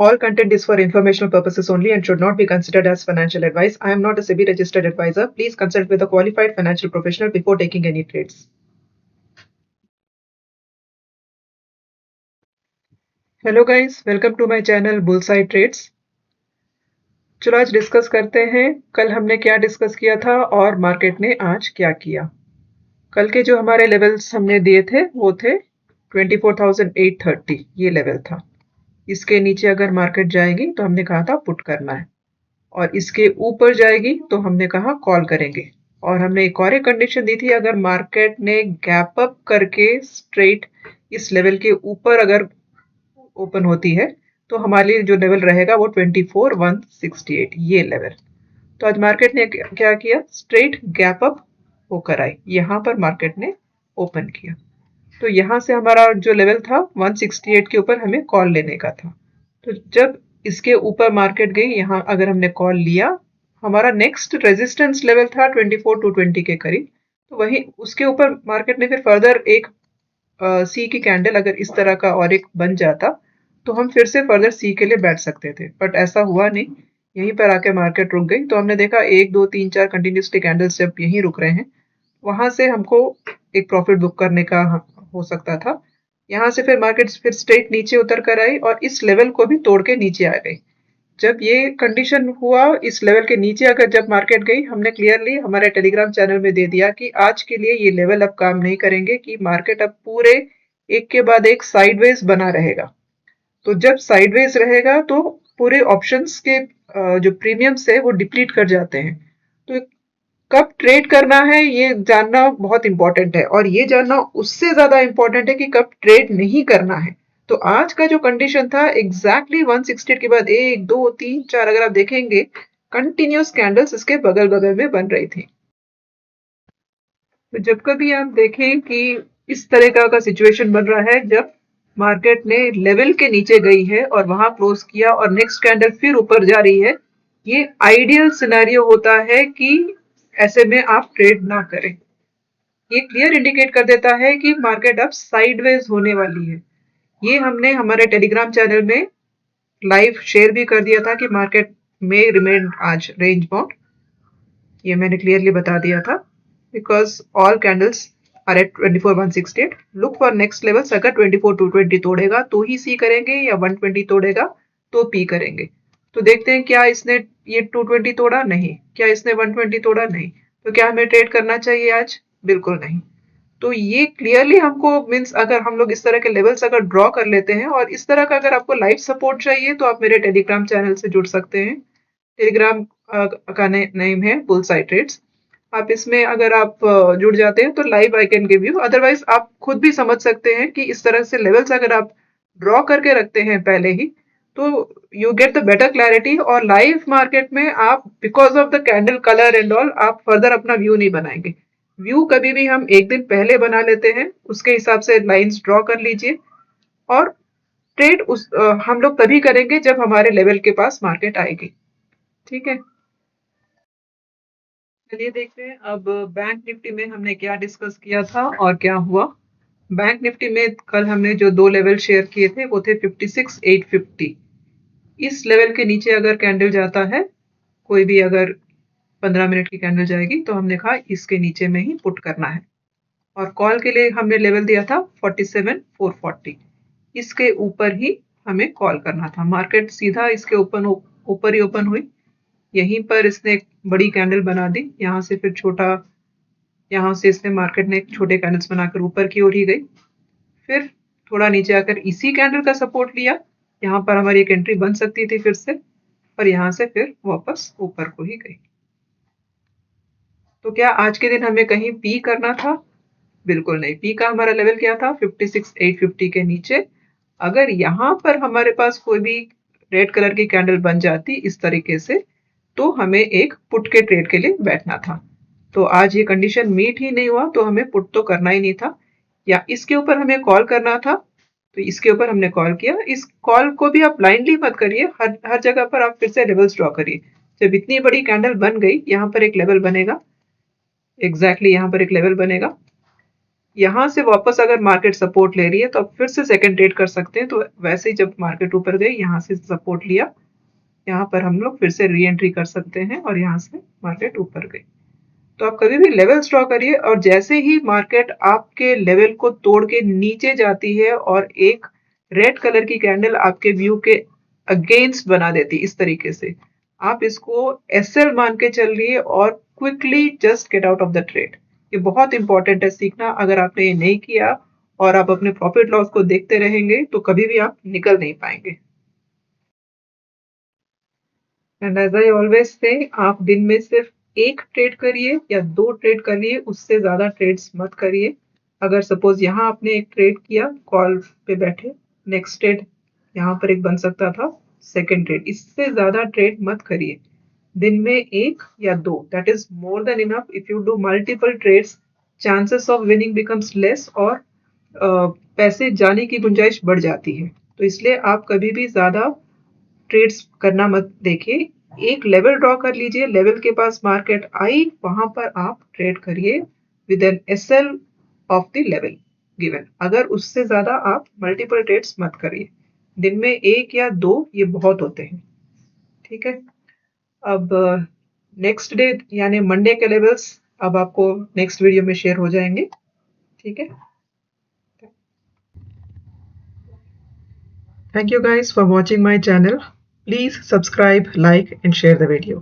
All content is for informational purposes only and should not be considered as financial advice. I am not a SEBI registered advisor. Please consult with a qualified financial professional before taking any trades. Hello guys, welcome to my channel Bullseye Trades. चलो आज discuss करते हैं कल हमने क्या discuss किया था और मार्केट ने आज क्या किया। कल के जो हमारे लेवल्स हमने दिए थे वो थे 24,830, ये लेवल था। इसके नीचे अगर मार्केट जाएगी तो हमने कहा था पुट करना है, और इसके ऊपर जाएगी तो हमने कहा कॉल करेंगे। और हमने एक और कंडीशन दी थी, अगर मार्केट ने गैप अप करके स्ट्रेट इस लेवल के ऊपर अगर ओपन होती है तो हमारे लिए जो लेवल रहेगा वो 24,168, ये लेवल। तो आज मार्केट ने क्या किया, स्ट्रेट गैप अप होकर आई, यहाँ पर मार्केट ने ओपन किया। तो यहाँ से हमारा जो लेवल था 168 के ऊपर हमें कॉल लेने का था। तो जब इसके ऊपर मार्केट गई, यहाँ अगर हमने कॉल लिया, हमारा नेक्स्ट रेजिस्टेंस लेवल था 24,220 के करीब। तो वही उसके ऊपर मार्केट ने फिर फर्दर एक सी की कैंडल अगर इस तरह का और एक बन जाता तो हम फिर से फर्दर सी के लिए बैठ सकते थे, बट ऐसा हुआ नहीं। यहीं पर आके मार्केट रुक गई। तो हमने देखा 1 2 3 4 कंटिन्यूसली कैंडल्स जब यहीं रुक रहे हैं, वहां से हमको एक प्रॉफिट बुक करने का हो सकता था। यहाँ से फिर मार्केट फिर स्ट्रेट नीचे उतर कर आई और इस लेवल को भी तोड़ के नीचे आ गई। जब ये कंडीशन हुआ, इस लेवल के नीचे अगर जब मार्केट गई, हमने क्लियरली हमारे टेलीग्राम चैनल में दे दिया कि आज के लिए ये लेवल अब काम नहीं करेंगे, कि मार्केट अब पूरे एक के बाद एक साइडवेज बना रहेगा। तो जब साइडवेज रहेगा तो पूरे ऑप्शंस के जो प्रीमियम्स है वो डिप्लीट कर जाते हैं। तो कब ट्रेड करना है ये जानना बहुत इंपॉर्टेंट है, और ये जानना उससे ज्यादा इंपॉर्टेंट है कि कब ट्रेड नहीं करना है। तो आज का जो कंडीशन था एग्जैक्टली 168 के बाद 1 2 3 4 अगर आप देखेंगे कंटिन्यूस कैंडल्स इसके बगल बगल में बन रही थी। तो जब कभी आप देखें कि इस तरह का सिचुएशन बन रहा है, जब मार्केट ने लेवल के नीचे गई है और वहां क्लोज किया और नेक्स्ट कैंडल फिर ऊपर जा रही है, ये आइडियल सिनेरियो होता है कि ऐसे में आप ट्रेड ना करें। ये क्लियर इंडिकेट कर देता है कि मार्केट अब साइडवेज होने वाली है। ये हमने हमारे टेलीग्राम चैनल में लाइव शेयर भी कर दिया था कि मार्केट में रिमेन आज रेंज बाउंड। ये मैंने क्लियरली बता दिया था, because all candles are at 24,168. Look for next levels. अगर 24,220 तोड़ेगा तो ही सी करेंगे, या 120 तोड़ेगा तो पी करेंगे। तो देखते हैं क्या इसने ये 220 तोड़ा, नहीं। क्या इसने 120 तोड़ा, नहीं। तो क्या हमें ट्रेड करना चाहिए आज? बिल्कुल नहीं। तो ये क्लियरली हमको मीन्स अगर हम लोग इस तरह के लेवल्स अगर ड्रॉ कर लेते हैं, और इस तरह का अगर आपको लाइव सपोर्ट चाहिए तो आप मेरे टेलीग्राम चैनल से जुड़ सकते हैं। टेलीग्राम का नेम है बुलसाई ट्रेड्स। आप इसमें अगर आप जुड़ जाते हैं तो live I can give you, otherwise आप खुद भी समझ सकते हैं कि इस तरह से लेवल्स अगर आप ड्रॉ करके रखते हैं पहले ही तो you get the better clarity. और लाइव मार्केट में आप because of the candle colour and all आप फर्दर अपना व्यू नहीं बनाएंगे। व्यू कभी भी हम एक दिन पहले बना लेते हैं, उसके हिसाब से लाइंस ड्रॉ कर लीजिए, और ट्रेड हम लोग तभी करेंगे जब हमारे लेवल के पास मार्केट आएगी। ठीक है, चलिए देखते हैं अब बैंक निफ्टी में हमने क्या डिस्कस किया था और क्या हुआ। बैंक निफ्टी में कल हमने जो दो लेवल शेयर किए थे वो थे 56,850। इस लेवल के नीचे अगर कैंडल जाता है, कोई भी अगर 15 मिनट की कैंडल जाएगी, तो हमने कहा इसके नीचे में ही पुट करना है। और कॉल के लिए हमने लेवल दिया था 47,440। इसके ऊपर ही हमें कॉल करना था। मार्केट सीधा इसके ऊपर ही ओपन हुई। यहीं पर इसने एक बड़ी कैंडल बना दी, यहाँ से फिर छोटा, यहाँ से इसने मार्केट ने छोटे कैंडल्स बनाकर ऊपर की ओर ही गई। फिर थोड़ा नीचे आकर इसी कैंडल का सपोर्ट लिया, यहाँ पर हमारी एक एंट्री बन सकती थी फिर से, और यहाँ से फिर वापस ऊपर को ही गई। तो क्या आज के दिन हमें कहीं पी करना था? बिल्कुल नहीं। पी का हमारा लेवल क्या था? 56,850 के नीचे। अगर यहाँ पर हमारे पास कोई भी रेड कलर की कैंडल बन जाती इस तरीके से, तो हमें एक पुट के ट्रेड के लिए बैठना था। तो आज ये कंडीशन मीट ही नहीं हुआ, तो हमें पुट तो करना ही नहीं था। या इसके ऊपर हमें कॉल करना था, तो इसके ऊपर हमने कॉल किया। इस कॉल को भी आप ब्लाइंडली मत करिए, हर जगह पर आप फिर से लेवल्स ड्रॉ करिए। जब इतनी बड़ी कैंडल बन गई, यहाँ पर एक लेवल बनेगा, एग्जैक्टली यहाँ पर एक लेवल बनेगा। यहाँ से वापस अगर मार्केट सपोर्ट ले रही है तो आप फिर से सेकंड ट्रेड कर सकते हैं। तो वैसे ही जब मार्केट ऊपर गई, यहाँ से सपोर्ट लिया, यहाँ पर हम लोग फिर से री एंट्री कर सकते हैं और यहाँ से मार्केट ऊपर गई। तो आप कभी भी लेवल्स ड्रॉ करिए और जैसे ही मार्केट आपके लेवल को तोड़ के नीचे जाती है और एक रेड कलर की कैंडल आपके व्यू के अगेंस्ट बना देती है इस तरीके से, आप इसको एसएल मान के चल रही है और quickly just get out of the trade. ये बहुत इंपॉर्टेंट है सीखना। अगर आपने ये नहीं किया और आप अपने प्रॉफिट लॉस को देखते रहेंगे तो कभी भी आप निकल नहीं पाएंगे। And as I always say, आप दिन में सिर्फ एक ट्रेड करिए या दो ट्रेड करिए, उससे ज्यादा ट्रेड्स मत करिए। अगर सपोज यहाँ आपने एक ट्रेड किया, कॉल पे बैठे, नेक्स्ट ट्रेड यहाँ पर एक बन सकता था, सेकंड ट्रेड, इससे ज्यादा ट्रेड मत करिए। दिन में एक या दो, that is more than enough. If you do multiple trades, chances of winning becomes less और पैसे जाने की गुंजाइश बढ़ जाती है। तो इसलिए आप कभी भी ज्यादा ट्रेड्स करना मत देखिए। एक लेवल ड्रॉ कर लीजिए, लेवल के पास मार्केट आई, वहां पर आप ट्रेड करिए with an SL of the level given. अगर उससे ज्यादा आप मल्टीपल ट्रेड्स मत करिए। दिन में एक या दो ये बहुत होते हैं। ठीक है। अब नेक्स्ट डे यानी मंडे के लेवल्स अब आपको नेक्स्ट वीडियो में शेयर हो जाएंगे। ठीक है। Thank you guys for watching my channel. Please subscribe, like and share the video.